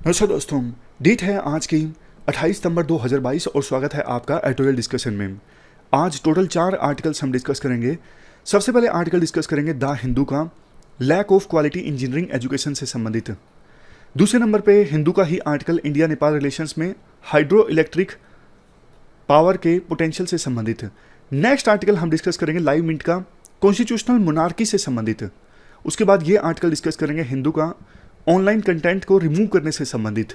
नमस्कार दोस्तों, डेट है आज की 28 सितंबर 2022 और स्वागत है आपका एडिटोरियल डिस्कशन में। आज टोटल 4 आर्टिकल्स हम डिस्कस करेंगे। सबसे पहले आर्टिकल डिस्कस करेंगे द हिंदू का, lack of quality engineering education से संबंधित। दूसरे नंबर पे हिंदू का ही आर्टिकल इंडिया नेपाल रिलेशंस में हाइड्रो इलेक्ट्रिक पावर के पोटेंशियल से संबंधित। नेक्स्ट आर्टिकल हम डिस्कस करेंगे लाइव मिंट का, कॉन्स्टिट्यूशनल मोनार्की से संबंधित। उसके बाद ये आर्टिकल डिस्कस करेंगे हिंदू का, ऑनलाइन कंटेंट को रिमूव करने से संबंधित।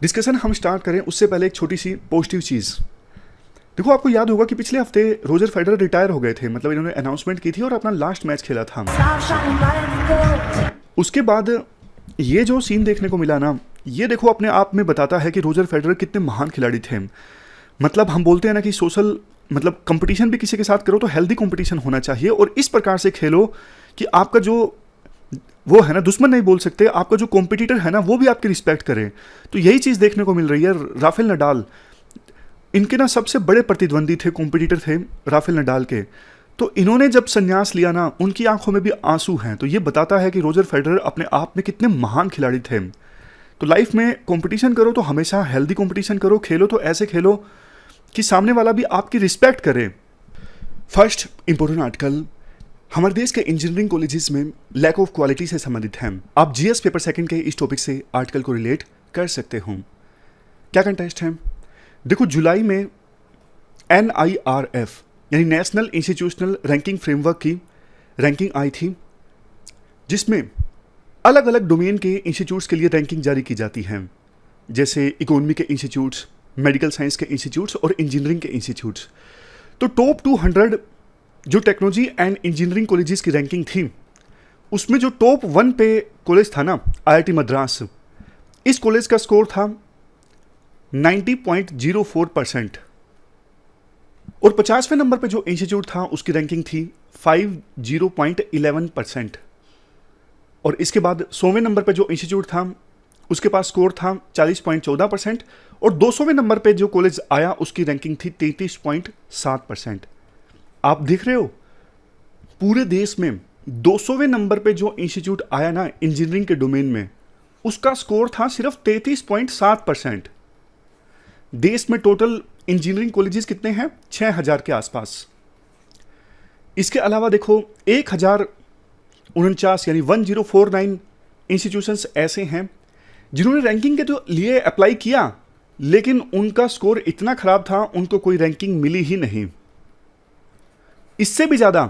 डिस्कशन हम स्टार्ट करें उससे पहले एक छोटी सी पॉजिटिव चीज़। देखो, आपको याद होगा कि पिछले हफ्ते रोजर फेडरर रिटायर हो गए थे, मतलब इन्होंने अनाउंसमेंट की थी और अपना लास्ट मैच खेला था। उसके बाद ये जो सीन देखने को मिला ना, ये देखो अपने आप में बताता है कि रोजर फेडरर कितने महान खिलाड़ी थे। मतलब हम बोलते हैं ना कि सोशल मतलब कंपटीशन भी किसी के साथ करो तो हेल्दी कंपटीशन होना चाहिए और इस प्रकार से खेलो कि आपका जो वो है ना, दुश्मन नहीं बोल सकते, आपका जो कॉम्पिटिटर है ना वो भी आपकी रिस्पेक्ट करे। तो यही चीज़ देखने को मिल रही है। राफेल नडाल, इनके ना सबसे बड़े प्रतिद्वंदी थे, कॉम्पिटिटर थे राफेल नडाल के। तो इन्होंने जब संन्यास लिया ना, उनकी आंखों में भी आंसू हैं। तो ये बताता है कि रोजर फेडरर अपने आप में कितने महान खिलाड़ी थे। तो लाइफ में कंपटीशन करो तो हमेशा हेल्दी कंपटीशन करो, खेलो तो ऐसे खेलो कि सामने वाला भी आपकी रिस्पेक्ट करे। फर्स्ट इंपॉर्टेंट आर्टिकल हमारे देश के इंजीनियरिंग कॉलेजेस में लैक ऑफ क्वालिटी से संबंधित है। आप जीएस पेपर सेकंड के इस टॉपिक से आर्टिकल को रिलेट कर सकते हो। क्या कंटेस्ट है? देखो, जुलाई में NIRF यानी नेशनल इंस्टीट्यूशनल रैंकिंग फ्रेमवर्क की रैंकिंग आई थी, जिसमें अलग अलग डोमेन के इंस्टीट्यूट्स के लिए रैंकिंग जारी की जाती है, जैसे इकोनॉमी के इंस्टीट्यूट्स, मेडिकल साइंस के इंस्टीट्यूट्स और इंजीनियरिंग के इंस्टीट्यूट्स। तो टॉप 200 जो टेक्नोलॉजी एंड इंजीनियरिंग कॉलेजेस की रैंकिंग थी, उसमें जो टॉप 1 पे कॉलेज था ना, IIT मद्रास, इस कॉलेज का स्कोर था 90.04% और 50वें नंबर पे जो इंस्टीट्यूट था उसकी रैंकिंग थी 50.11%। और इसके बाद 100वें नंबर पे जो इंस्टीट्यूट था उसके पास स्कोर था 40.14% और 200वें नंबर पे जो कॉलेज आया उसकी रैंकिंग थी 33.7%। आप देख रहे हो, पूरे देश में 200वें नंबर पे जो इंस्टीट्यूट आया ना इंजीनियरिंग के डोमेन में, उसका स्कोर था सिर्फ 33.7%। देश में टोटल इंजीनियरिंग कॉलेजेस कितने हैं? 6000 के आसपास। इसके अलावा देखो 1049 यानी 1049 इंस्टीट्यूशंस ऐसे हैं जिन्होंने रैंकिंग के तो लिए अप्लाई किया, लेकिन उनका स्कोर इतना खराब था उनको कोई रैंकिंग मिली ही नहीं। इससे भी ज़्यादा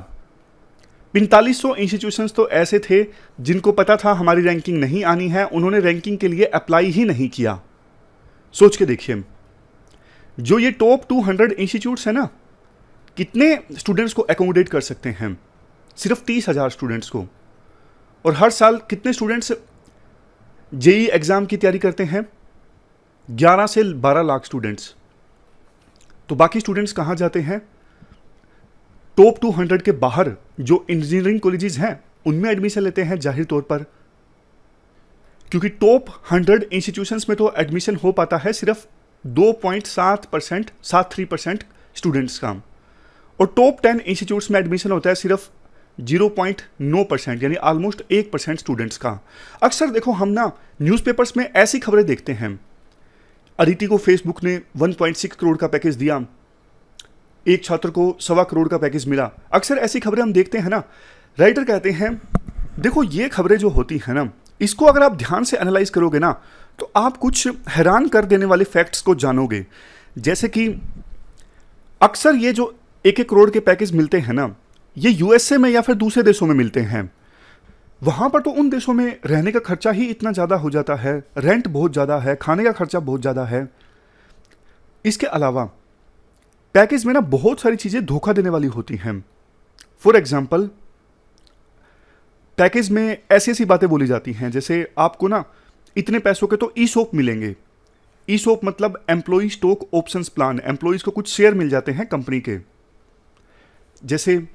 4500 इंस्टीट्यूशंस तो ऐसे थे जिनको पता था हमारी रैंकिंग नहीं आनी है, उन्होंने रैंकिंग के लिए अप्लाई ही नहीं किया। सोच के देखिए, जो ये टॉप 200 इंस्टीट्यूट्स हैं ना, कितने स्टूडेंट्स को एकोमोडेट कर सकते हैं? सिर्फ 30,000 स्टूडेंट्स को। और हर साल कितने स्टूडेंट्स जेई एग्ज़ाम की तैयारी करते हैं? 11 से 12 लाख स्टूडेंट्स। तो बाकी स्टूडेंट्स कहाँ जाते हैं? टॉप 200 के बाहर जो इंजीनियरिंग कॉलेजेस हैं उनमें एडमिशन लेते हैं, जाहिर तौर पर, क्योंकि टॉप 100 इंस्टीट्यूशंस में तो एडमिशन हो पाता है सिर्फ 2.73% स्टूडेंट्स का, और टॉप 10 इंस्टीट्यूट्स में एडमिशन होता है सिर्फ 0.9% यानी ऑलमोस्ट 1% स्टूडेंट्स का। अक्सर देखो हम ना न्यूज़पेपर्स में ऐसी खबरें देखते हैं, अदिति को फेसबुक ने 1.6 करोड़ का पैकेज दिया, एक छात्र को 1.25 करोड़ का पैकेज मिला। अक्सर ऐसी खबरें हम देखते हैं ना। राइटर कहते हैं, देखो ये खबरें जो होती हैं ना, इसको अगर आप ध्यान से एनालाइज करोगे ना तो आप कुछ हैरान कर देने वाले फैक्ट्स को जानोगे। जैसे कि अक्सर ये जो 1-1 करोड़ के पैकेज मिलते हैं ना, ये USA में या फिर दूसरे देशों में मिलते हैं। वहाँ पर तो उन देशों में रहने का खर्चा ही इतना ज़्यादा हो जाता है, रेंट बहुत ज़्यादा है, खाने का खर्चा बहुत ज़्यादा है। इसके अलावा पैकेज में ना बहुत सारी चीज़ें धोखा देने वाली होती हैं। फॉर एग्जाम्पल, पैकेज में ऐसी ऐसी बातें बोली जाती हैं, जैसे आपको ना इतने पैसों के तो ESOP मिलेंगे। ESOP मतलब employee stock options plan. Employees को कुछ शेयर मिल जाते हैं कंपनी के, जैसे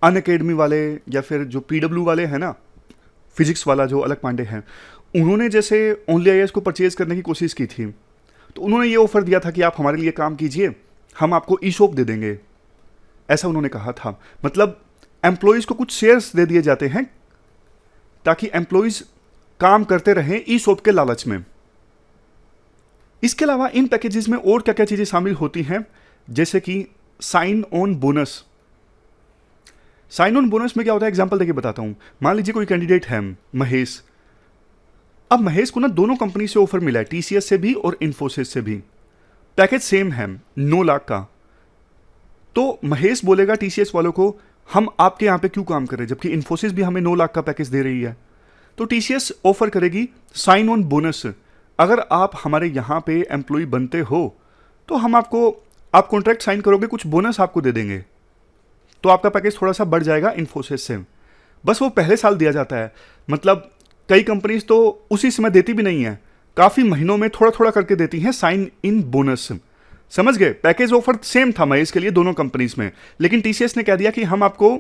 अनअकैडमी वाले या फिर जो PW वाले हैं ना, फिजिक्स वाला जो अलग पांडे हैं, उन्होंने जैसे ओनली IAS को परचेज करने की कोशिश की थी, तो उन्होंने ये ऑफर दिया था कि आप हमारे लिए काम कीजिए, हम आपको ESOP दे देंगे, ऐसा उन्होंने कहा था। मतलब एम्प्लॉइज़ को कुछ शेयर्स दे दिए जाते हैं ताकि एम्प्लॉइज़ काम करते रहें ईसॉप के लालच में। इसके अलावा इन पैकेजेस में और क्या क्या चीजें शामिल होती हैं, जैसे कि sign on bonus. Sign on bonus में क्या होता है, एग्जांपल देके बताता हूं। मान लीजिए कोई कैंडिडेट है महेश। अब महेश को ना दोनों कंपनी से ऑफर मिला है, टीसीएस से भी और इन्फोसिस से भी। पैकेज सेम है, 9 लाख का। तो महेश बोलेगा टीसीएस वालों को, हम आपके यहां पे क्यों काम कर रहे हैं, जबकि इन्फोसिस भी हमें 9 लाख का पैकेज दे रही है। तो टीसीएस ऑफर करेगी साइन ऑन बोनस, अगर आप हमारे यहां पे एम्प्लॉय बनते हो तो हम आप कॉन्ट्रैक्ट साइन करोगे, कुछ बोनस आपको दे देंगे, तो आपका पैकेज थोड़ा सा बढ़ जाएगा इन्फोसिस से। बस वो पहले साल दिया जाता है, मतलब कई कंपनीज तो उसी समय देती भी नहीं है, काफी महीनों में थोड़ा थोड़ा करके देती हैं साइन इन बोनस। समझ गए? पैकेज ऑफर सेम था महेश के लिए दोनों कंपनीज में, लेकिन टीसीएस ने कह दिया कि हम आपको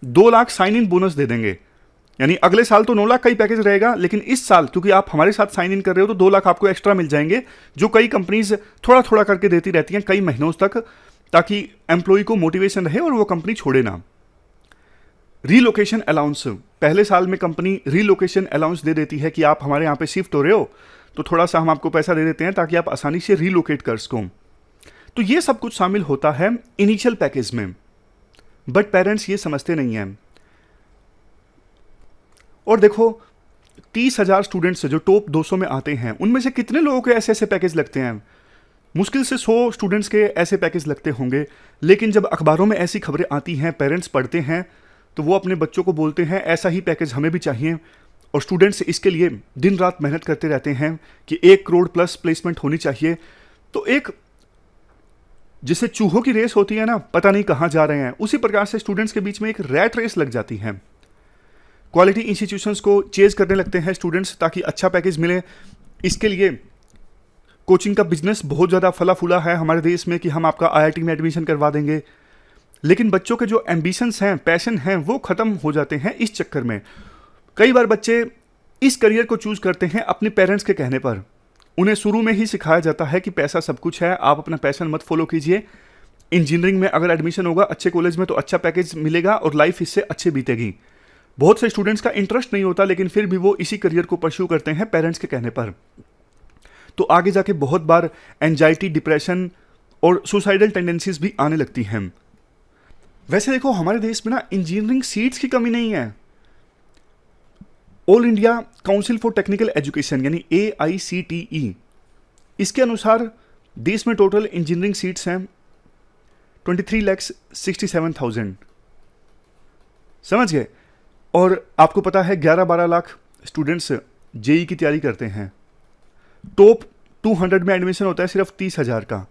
2 लाख साइन इन बोनस दे देंगे। यानी अगले साल तो 9 लाख का ही पैकेज रहेगा, लेकिन इस साल क्योंकि आप हमारे साथ साइन इन कर रहे हो तो 2 लाख आपको एक्स्ट्रा मिल जाएंगे, जो कई कंपनीज थोड़ा थोड़ा करके देती रहती हैं कई महीनों तक, ताकि एम्प्लॉय को मोटिवेशन रहे और वो कंपनी छोड़े ना। रीलोकेशन अलाउंस, पहले साल में कंपनी रीलोकेशन अलाउंस दे देती है कि आप हमारे यहाँ पे शिफ्ट हो रहे हो तो थोड़ा सा हम आपको पैसा दे देते हैं ताकि आप आसानी से रीलोकेट कर सको। तो ये सब कुछ शामिल होता है इनिशियल पैकेज में, बट पेरेंट्स ये समझते नहीं हैं। और देखो 30,000 स्टूडेंट्स जो टॉप 200 में आते हैं, उनमें से कितने लोगों के ऐसे ऐसे पैकेज लगते हैं? मुश्किल से 100 स्टूडेंट्स के ऐसे पैकेज लगते होंगे। लेकिन जब अखबारों में ऐसी खबरें आती हैं, पेरेंट्स पढ़ते हैं, तो वो अपने बच्चों को बोलते हैं ऐसा ही पैकेज हमें भी चाहिए। और स्टूडेंट्स इसके लिए दिन रात मेहनत करते रहते हैं कि 1 करोड़ प्लस प्लेसमेंट होनी चाहिए। तो एक जिसे चूहों की रेस होती है ना, पता नहीं कहाँ जा रहे हैं, उसी प्रकार से स्टूडेंट्स के बीच में एक रैट रेस लग जाती है। क्वालिटी इंस्टीट्यूशंस को चेज करने लगते हैं स्टूडेंट्स ताकि अच्छा पैकेज मिले। इसके लिए कोचिंग का बिजनेस बहुत ज़्यादा फला फूला है हमारे देश में कि हम आपका आईआईटी में एडमिशन करवा देंगे। लेकिन बच्चों के जो एम्बिशंस हैं, पैशन हैं, वो ख़त्म हो जाते हैं इस चक्कर में। कई बार बच्चे इस करियर को चूज करते हैं अपने पेरेंट्स के कहने पर। उन्हें शुरू में ही सिखाया जाता है कि पैसा सब कुछ है, आप अपना पैशन मत फॉलो कीजिए। इंजीनियरिंग में अगर एडमिशन होगा अच्छे कॉलेज में तो अच्छा पैकेज मिलेगा और लाइफ इससे अच्छे बीतेगी। बहुत से स्टूडेंट्स का इंटरेस्ट नहीं होता, लेकिन फिर भी वो इसी करियर को परस्यू करते हैं पेरेंट्स के कहने पर। तो आगे जाके बहुत बार एंजाइटी, डिप्रेशन और सुसाइडल टेंडेंसीज भी आने लगती हैं। वैसे देखो हमारे देश में ना इंजीनियरिंग सीट्स की कमी नहीं है। All India council for technical education यानी AICTE, इसके अनुसार देश में टोटल इंजीनियरिंग सीट्स हैं 23,67,000। समझ गए? और आपको पता है 11-12 लाख स्टूडेंट्स जेई की तैयारी करते हैं। टॉप 200 में एडमिशन होता है सिर्फ 30,000 का।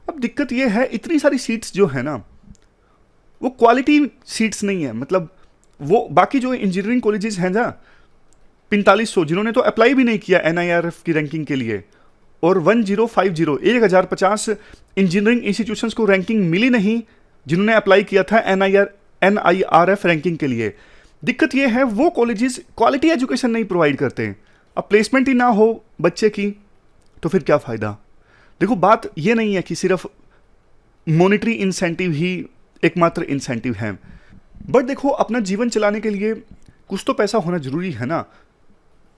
अब दिक्कत यह है, इतनी सारी सीट्स जो है ना, वो क्वालिटी सीट्स नहीं है। मतलब वो बाकी जो इंजीनियरिंग कॉलेजेस हैं ना, 4500 जिन्होंने तो अप्लाई भी नहीं किया NIRF की रैंकिंग के लिए, और 1050 इंजीनियरिंग इंस्टीट्यूशंस को रैंकिंग मिली नहीं जिन्होंने अप्लाई किया था NIRF रैंकिंग के लिए। दिक्कत यह है वो कॉलेजेस क्वालिटी एजुकेशन नहीं प्रोवाइड करते। अब प्लेसमेंट ही ना हो बच्चे की तो फिर क्या फ़ायदा? देखो बात ये नहीं है कि सिर्फ मॉनेटरी इंसेंटिव ही एकमात्र इंसेंटिव है, बट देखो अपना जीवन चलाने के लिए कुछ तो पैसा होना जरूरी है ना।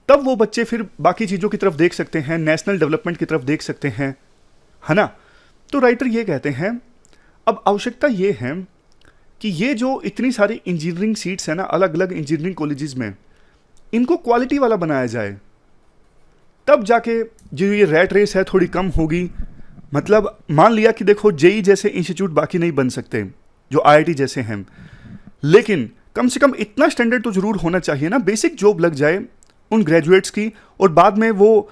तब वो बच्चे फिर बाकी चीज़ों की तरफ देख सकते हैं, नेशनल डेवलपमेंट की तरफ देख सकते हैं, है ना। तो राइटर ये कहते हैं अब आवश्यकता ये है कि ये जो इतनी सारी इंजीनियरिंग सीट्स हैं ना अलग अलग इंजीनियरिंग कॉलेजेस में, इनको क्वालिटी वाला बनाया जाए, तब जाके जो ये रैट रेस है थोड़ी कम होगी। मतलब मान लिया कि देखो जेई जैसे इंस्टीट्यूट बाकी नहीं बन सकते जो IIT जैसे हैं, लेकिन कम से कम इतना स्टैंडर्ड तो जरूर होना चाहिए ना, बेसिक जॉब लग जाए उन ग्रेजुएट्स की, और बाद में वो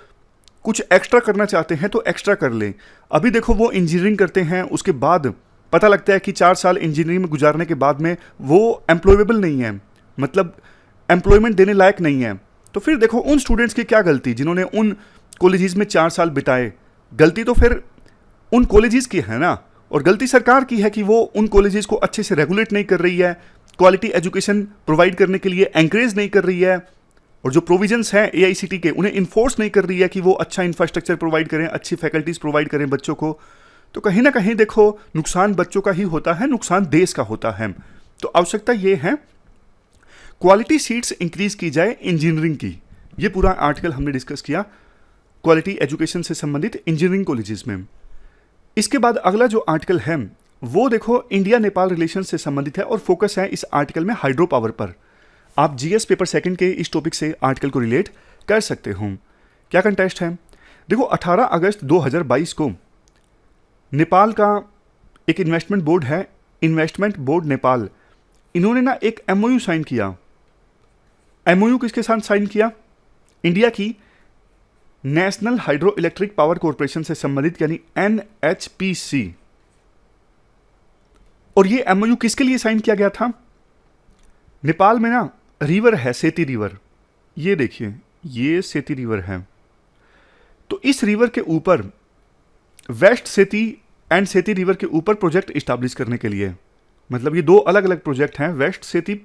कुछ एक्स्ट्रा करना चाहते हैं तो एक्स्ट्रा कर लें। अभी देखो वो इंजीनियरिंग करते हैं, उसके बाद पता लगता है कि 4 साल इंजीनियरिंग में गुजारने के बाद में वो एम्प्लॉयबल नहीं है, मतलब एम्प्लॉयमेंट देने लायक नहीं है। तो फिर देखो उन स्टूडेंट्स की क्या गलती जिन्होंने उन कॉलेजेस में 4 साल बिताए। गलती तो फिर उन कॉलेजेस की है ना, और गलती सरकार की है कि वो उन कॉलेजेस को अच्छे से रेगुलेट नहीं कर रही है, क्वालिटी एजुकेशन प्रोवाइड करने के लिए एंकरेज नहीं कर रही है, और जो प्रोविजंस हैं AICTE के उन्हें इन्फोर्स नहीं कर रही है कि वो अच्छा इंफ्रास्ट्रक्चर प्रोवाइड करें, अच्छी फैकल्टीज प्रोवाइड करें बच्चों को। तो कहीं ना कहीं देखो नुकसान बच्चों का ही होता है, नुकसान देश का होता है। तो आवश्यकता ये है क्वालिटी सीट्स इंक्रीज की जाए इंजीनियरिंग की, ये पूरा आर्टिकल हमने डिस्कस किया क्वालिटी एजुकेशन से संबंधित इंजीनियरिंग कॉलेजेस में। इसके बाद अगला जो आर्टिकल है वो देखो इंडिया नेपाल रिलेशन से संबंधित है और फोकस है इस आर्टिकल में हाइड्रो पावर पर। आप जीएस पेपर सेकंड के इस टॉपिक से आर्टिकल को रिलेट कर सकते हो। क्या कंटेस्ट है? देखो 18 अगस्त 2022 को नेपाल का एक इन्वेस्टमेंट बोर्ड है, इन्वेस्टमेंट बोर्ड नेपाल, इन्होंने ना एक एमओयू साइन किया। एमओयू किसके साथ साइन किया? इंडिया की national hydro electric power corporation से संबंधित यानी एनएचपीसी। और ये एमओयू किसके लिए साइन किया गया था? नेपाल में ना रिवर है, सेती रिवर, ये देखिए ये सेती रिवर है, तो इस रिवर के ऊपर वेस्ट सेती एंड सेती रिवर के ऊपर प्रोजेक्ट इस्टेब्लिश करने के लिए, मतलब ये दो अलग अलग प्रोजेक्ट हैं, वेस्ट सेती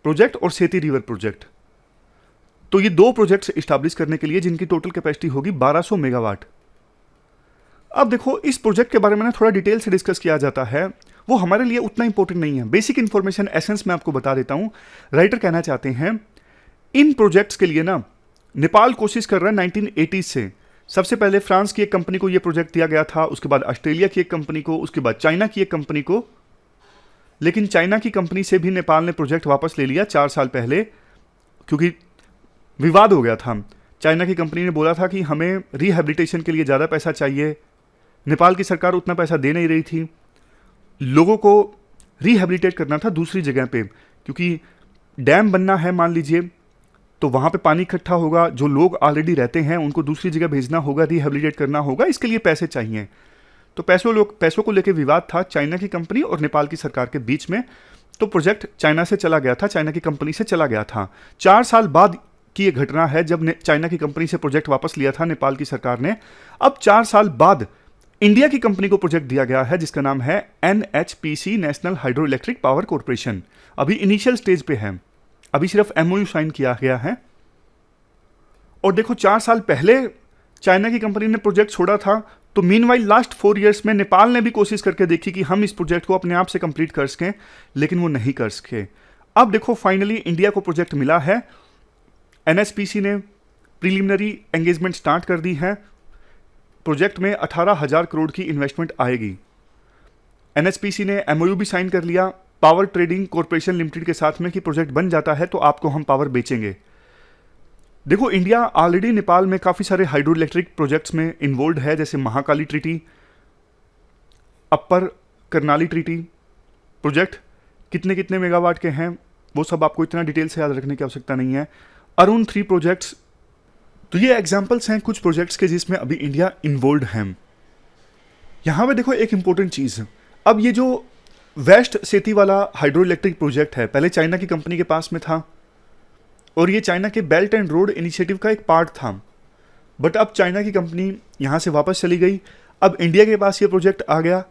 प्रोजेक्ट और सेती रिवर प्रोजेक्ट। तो ये दो प्रोजेक्ट्स इस्टेब्लिश करने के लिए जिनकी टोटल कैपेसिटी होगी 1200 मेगावाट। अब देखो इस प्रोजेक्ट के बारे में ना थोड़ा डिटेल से डिस्कस किया जाता है, वो हमारे लिए उतना इंपॉर्टेंट नहीं है। बेसिक इंफॉर्मेशन एसेंस में आपको बता देता हूं। राइटर कहना चाहते हैं इन प्रोजेक्ट्स के लिए ना नेपाल कोशिश कर रहा है 1980 से। सबसे पहले फ्रांस की एक कंपनी को यह प्रोजेक्ट दिया गया था, उसके बाद ऑस्ट्रेलिया की एक कंपनी को, उसके बाद चाइना की एक कंपनी को। लेकिन चाइना की कंपनी से भी नेपाल ने प्रोजेक्ट वापस ले लिया 4 साल पहले, क्योंकि विवाद हो गया था। चाइना की कंपनी ने बोला था कि हमें रिहेबिलिटेशन के लिए ज़्यादा पैसा चाहिए, नेपाल की सरकार उतना पैसा दे नहीं रही थी। लोगों को रिहेबिलिटेट करना था दूसरी जगह पे, क्योंकि डैम बनना है मान लीजिए, तो वहाँ पे पानी इकट्ठा होगा, जो लोग ऑलरेडी रहते हैं उनको दूसरी जगह भेजना होगा, रिहेबिलिटेट करना होगा, इसके लिए पैसे चाहिए। तो पैसों को लेकर विवाद था चाइना की कंपनी और नेपाल की सरकार के बीच में। तो प्रोजेक्ट चाइना से चला गया था, चाइना की कंपनी से चला गया था। 4 साल बाद की ये घटना है जब चाइना की कंपनी से प्रोजेक्ट वापस लिया था नेपाल की सरकार ने। अब 4 साल बाद इंडिया की कंपनी को प्रोजेक्ट दिया गया है जिसका नाम है NHPC, national hydro electric power corporation. अभी इनिशियल स्टेज पे है, अभी सिर्फ एमओयू साइन किया गया है। और देखो 4 साल पहले चाइना की कंपनी ने प्रोजेक्ट छोड़ा था, तो मीनवाइल लास्ट 4 इयर्स में नेपाल ने भी कोशिश करके देखी कि हम इस प्रोजेक्ट को अपने आप से कंप्लीट कर सकें, लेकिन वो नहीं कर सके। अब देखो फाइनली इंडिया को प्रोजेक्ट मिला है, एनएचपीसी ने प्रीलिमिनरी एंगेजमेंट स्टार्ट कर दी है। प्रोजेक्ट में 18,000 करोड़ की इन्वेस्टमेंट आएगी। एनएचपीसी ने एमओयू भी साइन कर लिया पावर ट्रेडिंग कॉरपोरेशन लिमिटेड के साथ में कि प्रोजेक्ट बन जाता है तो आपको हम पावर बेचेंगे। देखो इंडिया ऑलरेडी नेपाल में काफ़ी सारे हाइड्रो इलेक्ट्रिक प्रोजेक्ट्स में इन्वॉल्व है, जैसे महाकाली ट्रीटी, अपर करनाली ट्रीटी प्रोजेक्ट कितने कितने मेगावाट के हैं वो सब आपको इतना डिटेल से याद रखने की आवश्यकता नहीं है। अरुण 3 प्रोजेक्ट्स, तो ये एग्जाम्पल्स हैं कुछ प्रोजेक्ट्स के जिसमें अभी इंडिया इन्वॉल्व है। यहाँ पे देखो एक इंपॉर्टेंट चीज़, अब ये जो वेस्ट सेती वाला हाइड्रो इलेक्ट्रिक प्रोजेक्ट है पहले चाइना की कंपनी के पास में था और ये चाइना के बेल्ट एंड रोड इनिशिएटिव का एक पार्ट था, बट अब चाइना की कंपनी यहाँ से वापस चली गई, अब इंडिया के पास ये प्रोजेक्ट आ गया।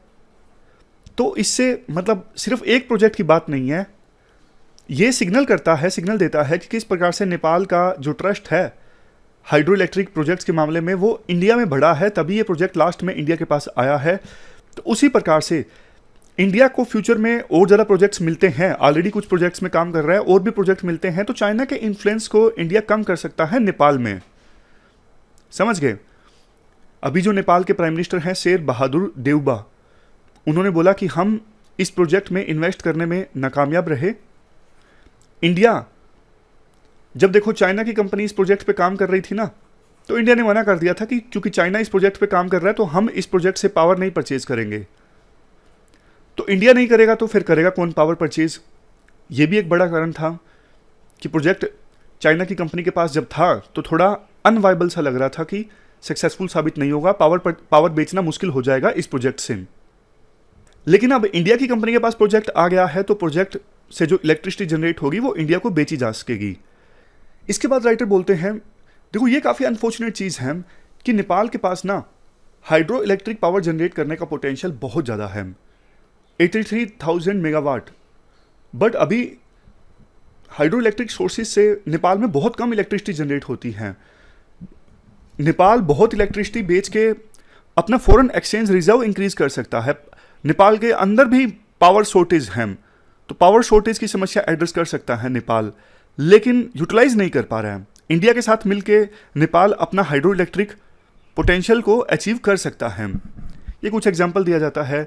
तो इससे मतलब सिर्फ एक प्रोजेक्ट की बात नहीं है, ये सिग्नल देता है कि किस प्रकार से नेपाल का जो ट्रस्ट है हाइड्रो इलेक्ट्रिक प्रोजेक्ट्स के मामले में वो इंडिया में बढ़ा है, तभी ये प्रोजेक्ट लास्ट में इंडिया के पास आया है। तो उसी प्रकार से इंडिया को फ्यूचर में और ज़्यादा प्रोजेक्ट्स मिलते हैं, ऑलरेडी कुछ प्रोजेक्ट्स में काम कर रहा है, और भी प्रोजेक्ट मिलते हैं, तो चाइना के इन्फ्लुएंस को इंडिया कम कर सकता है नेपाल में। समझ गए? अभी जो नेपाल के प्राइम मिनिस्टर हैं शेर बहादुर देउबा, उन्होंने बोला कि हम इस प्रोजेक्ट में इन्वेस्ट करने में नाकामयाब रहे। इंडिया जब देखो चाइना की कंपनी इस प्रोजेक्ट पे काम कर रही थी ना, तो इंडिया ने मना कर दिया था कि क्योंकि चाइना इस प्रोजेक्ट पे काम कर रहा है तो हम इस प्रोजेक्ट से पावर नहीं परचेज करेंगे। तो इंडिया नहीं करेगा तो फिर करेगा कौन पावर परचेज? ये भी एक बड़ा कारण था कि प्रोजेक्ट चाइना की कंपनी के पास जब था तो थोड़ा अनवाइबल सा लग रहा था कि सक्सेसफुल साबित नहीं होगा, पावर बेचना मुश्किल हो जाएगा इस प्रोजेक्ट से। लेकिन अब इंडिया की कंपनी के पास प्रोजेक्ट आ गया है तो प्रोजेक्ट से जो इलेक्ट्रिसिटी जनरेट होगी वो इंडिया को बेची जा सकेगी। इसके बाद राइटर बोलते हैं, देखो ये काफ़ी अनफॉर्चुनेट चीज़ है कि नेपाल के पास ना हाइड्रो इलेक्ट्रिक पावर जनरेट करने का पोटेंशियल बहुत ज़्यादा है, 83,000 मेगावाट, बट अभी हाइड्रो इलेक्ट्रिक सोर्सेज से नेपाल में बहुत कम इलेक्ट्रिसिटी जनरेट होती है। नेपाल बहुत इलेक्ट्रिसिटी बेच के अपना फॉरेन एक्सचेंज रिजर्व इंक्रीज कर सकता है। नेपाल के अंदर भी पावर शॉर्टेज है, तो पावर शॉर्टेज की समस्या एड्रेस कर सकता है नेपाल, लेकिन यूटिलाइज नहीं कर पा रहा है। इंडिया के साथ मिलके नेपाल अपना हाइड्रो इलेक्ट्रिक पोटेंशियल को अचीव कर सकता है। ये कुछ एग्जांपल दिया जाता है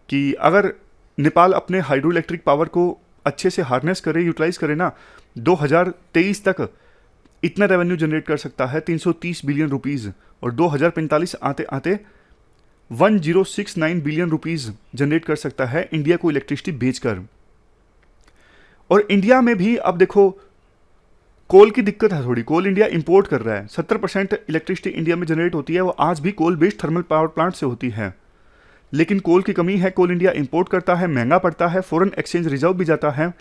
कि अगर नेपाल अपने हाइड्रो इलेक्ट्रिक पावर को अच्छे से हार्नेस करे, यूटिलाइज करे ना, 2023 तक इतना रेवेन्यू जनरेट कर सकता है 330 बिलियन रुपीज़, और 2045 आते आते 1069 बिलियन रुपीज़ जनरेट कर सकता है इंडिया को इलेक्ट्रिसिटी बेचकर। और इंडिया में भी अब देखो कोल की दिक्कत है थोड़ी, कोल इंडिया इंपोर्ट कर रहा है। 70% इलेक्ट्रिसिटी इंडिया में जनरेट होती है वो आज भी coal based thermal power plant से होती है, लेकिन कोल की कमी है, कोल इंडिया इंपोर्ट करता है, महंगा पड़ता है, फॉरेन एक्सचेंज रिजर्व भी जाता है।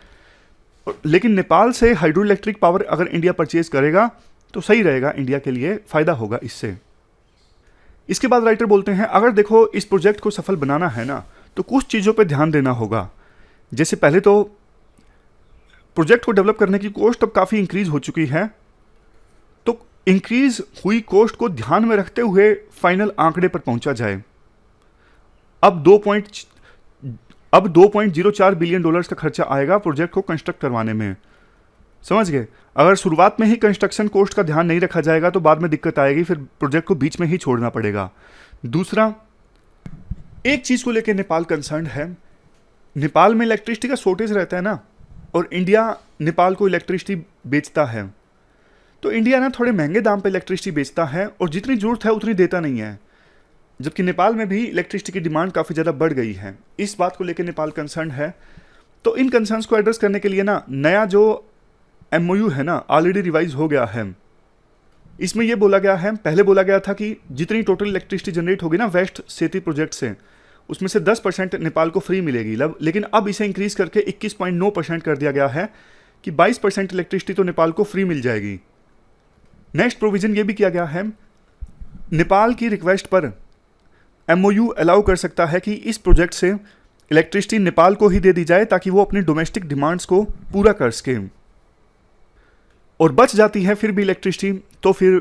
लेकिन नेपाल से हाइड्रो इलेक्ट्रिक पावर अगर इंडिया परचेज करेगा तो सही रहेगा, इंडिया के लिए फ़ायदा होगा इससे। इसके बाद राइटर बोलते हैं अगर देखो इस प्रोजेक्ट को सफल बनाना है ना तो कुछ चीज़ों पे ध्यान देना होगा। जैसे पहले तो प्रोजेक्ट को डेवलप करने की कॉस्ट अब काफ़ी इंक्रीज हो चुकी है, तो इंक्रीज हुई कॉस्ट को ध्यान में रखते हुए फाइनल आंकड़े पर पहुंचा जाए। अब 2.04 बिलियन डॉलर्स का खर्चा आएगा प्रोजेक्ट को कंस्ट्रक्ट करवाने में, समझ गए। अगर शुरुआत में ही कंस्ट्रक्शन कॉस्ट का ध्यान नहीं रखा जाएगा तो बाद में दिक्कत आएगी, फिर प्रोजेक्ट को बीच में ही छोड़ना पड़ेगा। दूसरा, एक चीज़ को लेकर नेपाल कंसर्न है, नेपाल में इलेक्ट्रिसिटी का शॉर्टेज रहता है ना, और इंडिया नेपाल को इलेक्ट्रिसिटी बेचता है, तो इंडिया ना थोड़े महंगे दाम पे इलेक्ट्रिसिटी बेचता है और जितनी ज़रूरत है उतनी देता नहीं है, जबकि नेपाल में भी इलेक्ट्रिसिटी की डिमांड काफ़ी ज़्यादा बढ़ गई है। इस बात को लेकर नेपाल कंसर्न है। तो इन कंसर्न्स को एड्रेस करने के लिए ना नया जो MOU है ना ऑलरेडी रिवाइज हो गया है। इसमें यह बोला गया है, पहले बोला गया था कि जितनी टोटल इलेक्ट्रिसिटी जनरेट होगी ना वेस्ट सेती प्रोजेक्ट से, उसमें से 10% नेपाल को फ्री मिलेगी। लेकिन अब इसे इंक्रीज करके 21.9% कर दिया गया है कि 22% इलेक्ट्रिसिटी तो नेपाल को फ्री मिल जाएगी। नेक्स्ट प्रोविजन ये भी किया गया है, नेपाल की रिक्वेस्ट पर MOU अलाउ कर सकता है कि इस प्रोजेक्ट से इलेक्ट्रिसिटी नेपाल को ही दे दी जाए ताकि वो अपनी डोमेस्टिक डिमांड्स को पूरा कर सके, और बच जाती है फिर भी इलेक्ट्रिसिटी तो फिर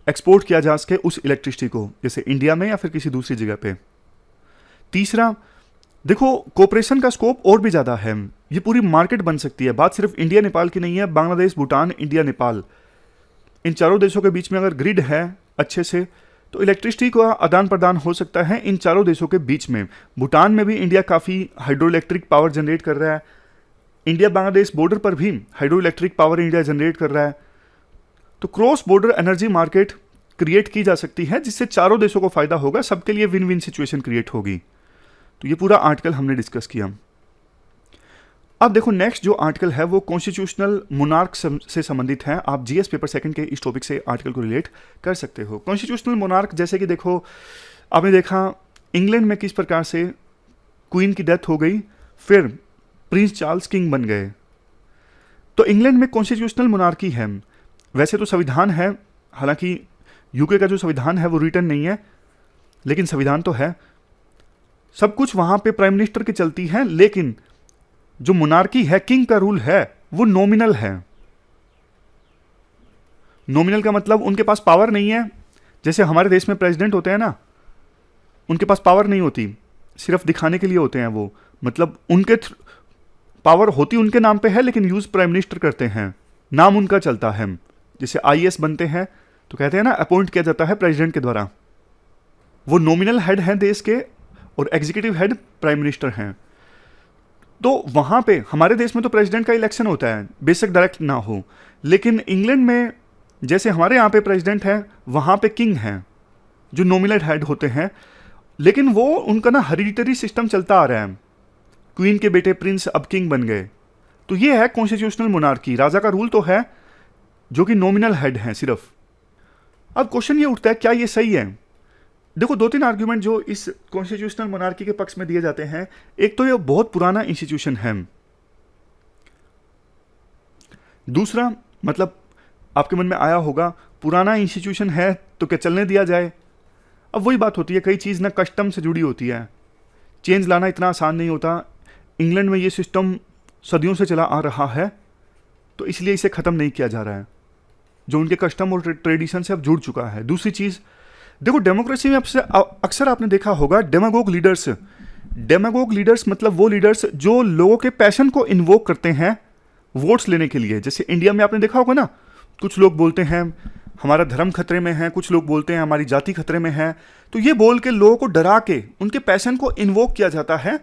एक्सपोर्ट किया जा सके उस इलेक्ट्रिसिटी को, जैसे इंडिया में या फिर किसी दूसरी जगह पे। तीसरा, देखो कोऑपरेशन का स्कोप और भी ज़्यादा है, ये पूरी मार्केट बन सकती है। बात सिर्फ इंडिया नेपाल की नहीं है, बांग्लादेश, भूटान, इंडिया, नेपाल, इन चारों देशों के बीच में अगर ग्रिड है अच्छे से तो इलेक्ट्रिसिटी का आदान प्रदान हो सकता है इन चारों देशों के बीच में। भूटान में भी इंडिया काफ़ी हाइड्रो इलेक्ट्रिक पावर जनरेट कर रहा है, इंडिया बांग्लादेश बॉर्डर पर भी hydro electric power India generate कर रहा है। तो cross border energy market create की जा सकती है जिससे चारों देशों को फायदा होगा, सबके लिए विन विन सिचुएशन क्रिएट होगी। तो ये पूरा आर्टिकल हमने डिस्कस किया। अब देखो नेक्स्ट जो आर्टिकल है वो कॉन्स्टिट्यूशनल मोनार्क से संबंधित है। आप GS पेपर सेकंड के इस टॉपिक से आर्टिकल को रिलेट कर सकते हो। कॉन्स्टिट्यूशनल मोनार्क, जैसे कि देखो आपने देखा इंग्लैंड में किस प्रकार से क्वीन की डेथ हो गई, फिर प्रिंस चार्ल्स किंग बन गए। तो इंग्लैंड में कॉन्स्टिट्यूशनल मोनार्की है। वैसे तो संविधान है, हालांकि UK का जो संविधान है वो रिटन नहीं है, लेकिन संविधान तो है। सब कुछ वहाँ पे प्राइम मिनिस्टर की चलती है, लेकिन जो मोनार्की है, किंग का रूल है, वो नॉमिनल है। नॉमिनल का मतलब उनके पास पावर नहीं है, जैसे हमारे देश में प्रेसिडेंट होते हैं ना, उनके पास पावर नहीं होती, सिर्फ दिखाने के लिए होते हैं वो। मतलब उनके पावर होती उनके नाम पे है, लेकिन यूज प्राइम मिनिस्टर करते हैं, नाम उनका चलता है। जैसे IAS बनते हैं तो कहते हैं ना अपॉइंट किया जाता है प्रेसिडेंट के द्वारा। वो नॉमिनल हेड हैं देश के और एग्जीक्यूटिव हेड प्राइम मिनिस्टर हैं। तो वहाँ पे हमारे देश में तो प्रेसिडेंट का इलेक्शन होता है, बेशक डायरेक्ट ना हो, लेकिन इंग्लैंड में जैसे हमारे यहाँ पे प्रेसिडेंट है, वहाँ पे किंग हैं जो नॉमिनल हेड होते हैं, लेकिन वो उनका ना हेरिडिटरी सिस्टम चलता आ रहा है। क्वीन के बेटे प्रिंस अब किंग बन गए। तो ये है कॉन्स्टिट्यूशनल मोनार्की, राजा का रूल तो है जो कि नॉमिनल हेड हैं सिर्फ। अब क्वेश्चन ये उठता है क्या ये सही है। देखो 2-3 आर्ग्यूमेंट जो इस कॉन्स्टिट्यूशनल मोनार्की के पक्ष में दिए जाते हैं। एक तो ये बहुत पुराना इंस्टीट्यूशन है, दूसरा मतलब आपके मन में आया होगा पुराना इंस्टीट्यूशन है तो क्या चलने दिया जाए। अब वही बात होती है, कई चीज़ ना कस्टम से जुड़ी होती है, चेंज लाना इतना आसान नहीं होता। इंग्लैंड में ये सिस्टम सदियों से चला आ रहा है, तो इसलिए इसे ख़त्म नहीं किया जा रहा है, जो उनके कस्टम और ट्रेडिशन से अब जुड़ चुका है। दूसरी चीज़ देखो, डेमोक्रेसी में अक्सर आपने देखा होगा डेमागोग लीडर्स मतलब वो लीडर्स जो लोगों के पैशन को इन्वोक करते हैं वोट्स लेने के लिए। जैसे इंडिया में आपने देखा होगा ना, कुछ लोग बोलते हैं हमारा धर्म खतरे में है, कुछ लोग बोलते हैं हमारी जाति खतरे में है। तो ये बोल के लोगों को डरा के उनके पैशन को इन्वोक किया जाता है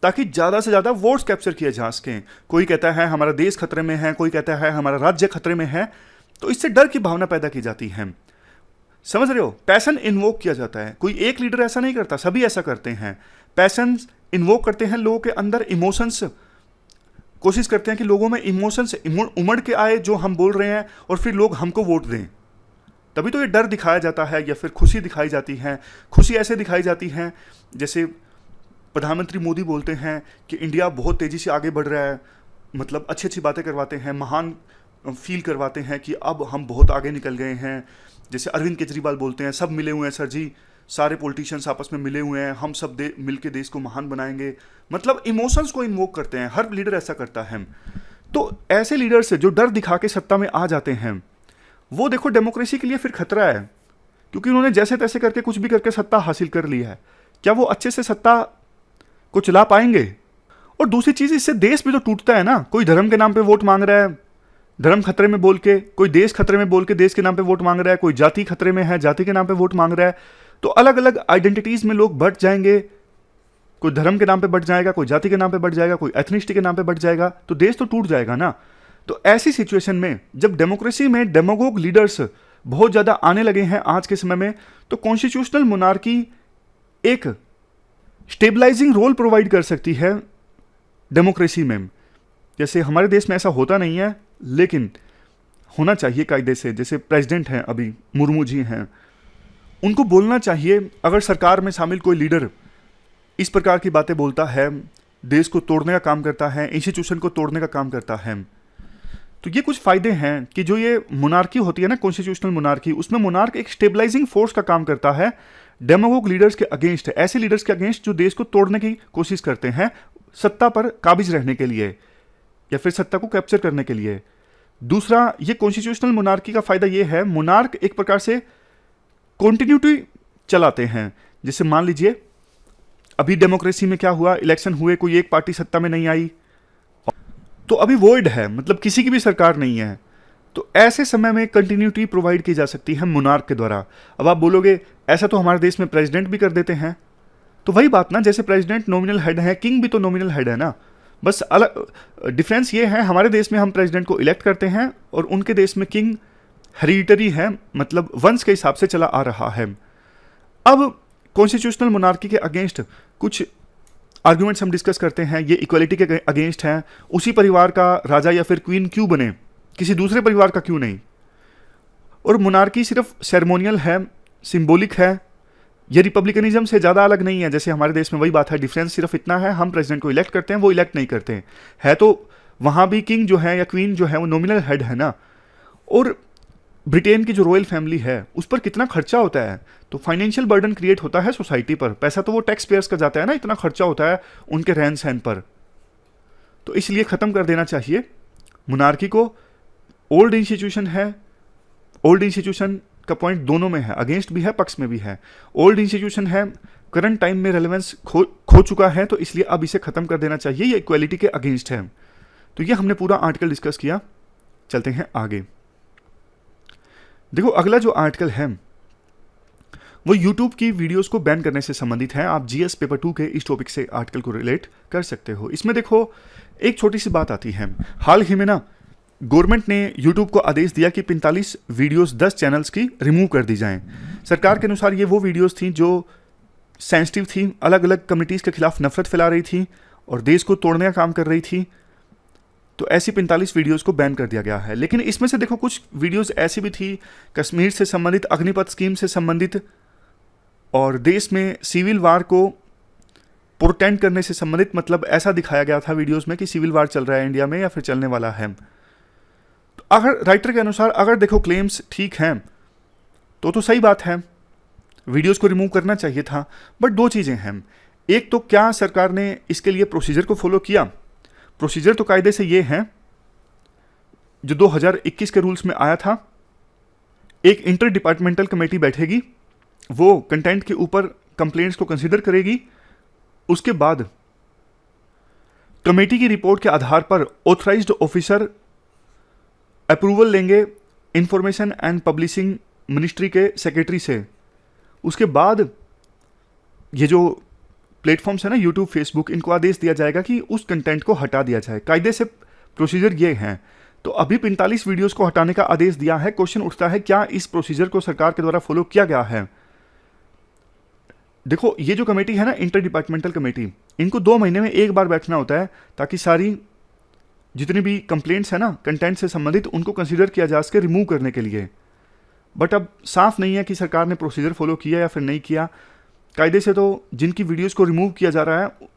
ताकि ज़्यादा से ज़्यादा वोट्स कैप्चर किए जा सकें। कोई कहता है हमारा देश खतरे में है, कोई कहता है हमारा राज्य खतरे में है। तो इससे डर की भावना पैदा की जाती है। समझ रहे हो, पैशन इन्वोक किया जाता है। कोई एक लीडर ऐसा नहीं करता, सभी ऐसा करते हैं। पैशन इन्वोक करते हैं, लोगों के अंदर इमोशंस, कोशिश करते हैं कि लोगों में इमोशंस उमड़ के आए जो हम बोल रहे हैं, और फिर लोग हमको वोट दें। तभी तो ये डर दिखाया जाता है, या फिर खुशी दिखाई जाती है। खुशी ऐसे दिखाई जाती है जैसे प्रधानमंत्री मोदी बोलते हैं कि इंडिया बहुत तेज़ी से आगे बढ़ रहा है, मतलब अच्छी अच्छी बातें करवाते हैं, महान फील करवाते हैं कि अब हम बहुत आगे निकल गए हैं। जैसे अरविंद केजरीवाल बोलते हैं सब मिले हुए हैं सर जी, सारे पॉलिटिशियंस आपस में मिले हुए हैं, हम सब मिलके देश को महान बनाएंगे। मतलब इमोशंस को इन्वोक करते हैं, हर लीडर ऐसा करता है। तो ऐसे लीडर्स जो डर दिखा के सत्ता में आ जाते हैं, वो देखो डेमोक्रेसी के लिए फिर खतरा है, क्योंकि उन्होंने जैसे तैसे करके कुछ भी करके सत्ता हासिल कर ली है। क्या वो अच्छे से सत्ता को चला पाएंगे? और दूसरी चीज़, इससे देश भी तो टूटता है ना। कोई धर्म के नाम पे वोट मांग रहा है, धर्म खतरे में बोल के, कोई देश खतरे में बोल के देश के नाम पे वोट मांग रहा है, कोई जाति खतरे में है, जाति के नाम पे वोट मांग रहा है। तो अलग अलग आइडेंटिटीज़ में लोग बट जाएंगे, कोई धर्म के नाम पे बट जाएगा, कोई जाति के नाम पे बट जाएगा, कोई एथनिसिटी के नाम पे बट जाएगा, तो देश तो टूट जाएगा ना। तो ऐसी सिचुएशन में जब डेमोक्रेसी में डेमोगोग लीडर्स बहुत ज़्यादा आने लगे हैं आज के समय में, तो कॉन्स्टिट्यूशनल मोनार्की एक स्टेबलाइजिंग रोल प्रोवाइड कर सकती है डेमोक्रेसी में। जैसे हमारे देश में ऐसा होता नहीं है, लेकिन होना चाहिए कायदे से। जैसे प्रेसिडेंट हैं अभी मुर्मू जी हैं, उनको बोलना चाहिए अगर सरकार में शामिल कोई लीडर इस प्रकार की बातें बोलता है, देश को तोड़ने का काम करता है, इंस्टीट्यूशन को तोड़ने का काम करता है, तो ये कुछ फायदे हैं कि जो ये मोनार्की होती है ना, कॉन्स्टिट्यूशनल मोनार्की, उसमें मोनार्क एक स्टेबलाइजिंग फोर्स का काम करता है डेमोगोग लीडर्स के अगेंस्ट, ऐसे लीडर्स के अगेंस्ट जो देश को तोड़ने की कोशिश करते हैं सत्ता पर काबिज रहने के लिए या फिर सत्ता को कैप्चर करने के लिए। दूसरा, ये कॉन्स्टिट्यूशनल मोनार्की का फायदा ये है, मोनार्क एक प्रकार से कॉन्टिन्यूटी चलाते हैं। जैसे मान लीजिए अभी डेमोक्रेसी में क्या हुआ, इलेक्शन हुए, कोई एक पार्टी सत्ता में नहीं आई, तो अभी वॉइड है, मतलब किसी की भी सरकार नहीं है। तो ऐसे समय में कंटिन्यूटी प्रोवाइड की जा सकती है मोनार्क के द्वारा। अब आप बोलोगे ऐसा तो हमारे देश में प्रेसिडेंट भी कर देते हैं, तो वही बात ना, जैसे प्रेसिडेंट नॉमिनल हेड है, किंग भी तो नॉमिनल हेड है ना। बस अलग डिफरेंस ये है, हमारे देश में हम प्रेसिडेंट को इलेक्ट करते हैं और उनके देश में किंग हेरिडिटरी है, मतलब वंश के हिसाब से चला आ रहा है। अब कॉन्स्टिट्यूशनल मोनार्की के अगेंस्ट कुछ आर्ग्यूमेंट्स हम डिस्कस करते हैं, ये इक्वलिटी के अगेंस्ट हैं। उसी परिवार का राजा या फिर क्वीन क्यों बने, किसी दूसरे परिवार का क्यों नहीं? और मोनार्की सिर्फ सेरेमोनियल है, सिंबॉलिक है, ये रिपब्लिकनिज्म से ज़्यादा अलग नहीं है। जैसे हमारे देश में वही बात है, डिफरेंस सिर्फ इतना है, हम प्रेसिडेंट को इलेक्ट करते हैं, वो इलेक्ट नहीं करते हैं। है तो वहाँ भी किंग जो है या क्वीन जो है वो नॉमिनल हेड है ना। और ब्रिटेन की जो रॉयल फैमिली है उस पर कितना खर्चा होता है, तो फाइनेंशियल बर्डन क्रिएट होता है सोसाइटी पर। पैसा तो वो टैक्स पेयर्स का जाता है ना, इतना खर्चा होता है उनके रहन सहन पर। तो इसलिए ख़त्म कर देना चाहिए मोनार्की को। ओल्ड इंस्टीट्यूशन है, ओल्ड इंस्टीट्यूशन का पॉइंट दोनों में है, अगेंस्ट भी है, पक्ष में भी है। ओल्ड इंस्टीट्यूशन है, करंट टाइम में रेलेवेंस खो चुका है, तो इसलिए अब इसे ख़त्म कर देना चाहिए, ये इक्वालिटी के अगेंस्ट है। तो ये हमने पूरा आर्टिकल डिस्कस किया। चलते हैं आगे। देखो अगला जो आर्टिकल है वो यूट्यूब की वीडियोस को बैन करने से संबंधित है। आप जीएस पेपर 2 के इस टॉपिक से आर्टिकल को रिलेट कर सकते हो। इसमें देखो एक छोटी सी बात आती है, हाल ही में ना गवर्नमेंट ने यूट्यूब को आदेश दिया कि 45 वीडियोस 10 चैनल्स की रिमूव कर दी जाएं। सरकार के अनुसार ये वो वीडियोस थी जो सेंसिटिव थी, अलग अलग कम्युनिटीज़ के खिलाफ नफरत फैला रही थी और देश को तोड़ने का काम कर रही थी। तो ऐसी 45 वीडियोस को बैन कर दिया गया है। लेकिन इसमें से देखो कुछ वीडियोस ऐसी भी थी कश्मीर से संबंधित, अग्निपथ स्कीम से संबंधित और देश में सिविल वार को पोर्टेंड करने से संबंधित। मतलब ऐसा दिखाया गया था वीडियोस में कि सिविल वार चल रहा है इंडिया में या फिर चलने वाला है। तो अगर राइटर के अनुसार अगर देखो क्लेम्स ठीक हैं तो सही बात है, वीडियोस को रिमूव करना चाहिए था। बट दो चीज़ें हैं, एक तो क्या सरकार ने इसके लिए प्रोसीजर को फॉलो किया। प्रोसीजर तो कायदे से ये है जो 2021 के रूल्स में आया था, एक इंटर डिपार्टमेंटल कमेटी बैठेगी, वो कंटेंट के ऊपर कंप्लेंट्स को कंसीडर करेगी, उसके बाद कमेटी की रिपोर्ट के आधार पर ऑथराइज्ड ऑफिसर अप्रूवल लेंगे इंफॉर्मेशन एंड पब्लिशिंग मिनिस्ट्री के सेक्रेटरी से। उसके बाद ये जो प्लेटफॉर्म्स है ना, यूट्यूब, फेसबुक, इनको आदेश दिया जाएगा कि उस कंटेंट को हटा दिया जाए। कायदे से प्रोसीजर ये है। तो अभी 45 वीडियोस को हटाने का आदेश दिया है। क्वेश्चन उठता है, क्या इस प्रोसीजर को सरकार के द्वारा फॉलो किया गया है? देखो, ये जो कमेटी है ना, इंटर डिपार्टमेंटल कमेटी, इनको 2 महीने में एक बार बैठना होता है ताकि सारी जितनी भी कंप्लेंट्स है ना कंटेंट से संबंधित, उनको कंसीडर किया जा सके रिमूव करने के लिए। बट अब साफ नहीं है कि सरकार ने प्रोसीजर फॉलो किया या फिर नहीं किया। कायदे से तो जिनकी वीडियोस को रिमूव किया जा रहा है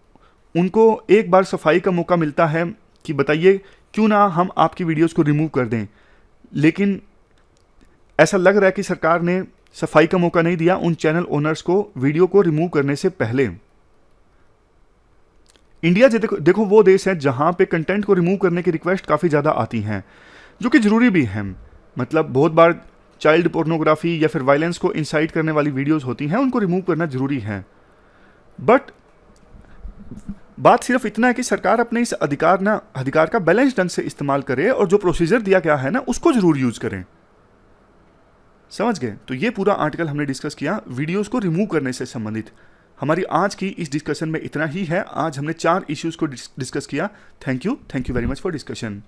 उनको एक बार सफाई का मौका मिलता है कि बताइए क्यों ना हम आपकी वीडियोस को रिमूव कर दें। लेकिन ऐसा लग रहा है कि सरकार ने सफाई का मौका नहीं दिया उन चैनल ओनर्स को वीडियो को रिमूव करने से पहले। इंडिया देखो वो देश है जहां पे कंटेंट को रिमूव करने की रिक्वेस्ट काफ़ी ज़्यादा आती हैं, जो कि ज़रूरी भी है। मतलब बहुत बार चाइल्ड पोर्नोग्राफी या फिर वायलेंस को इंसाइट करने वाली वीडियोस होती हैं, उनको रिमूव करना ज़रूरी है। बट बात सिर्फ इतना है कि सरकार अपने इस अधिकार का बैलेंस ढंग से इस्तेमाल करे और जो प्रोसीजर दिया गया है ना उसको ज़रूर यूज़ करें। समझ गए? तो ये पूरा आर्टिकल हमने डिस्कस किया वीडियोस को रिमूव करने से संबंधित। हमारी आज की इस डिस्कशन में इतना ही है। आज हमने 4 इश्यूज़ को डिस्कस किया। Thank you very much for discussion.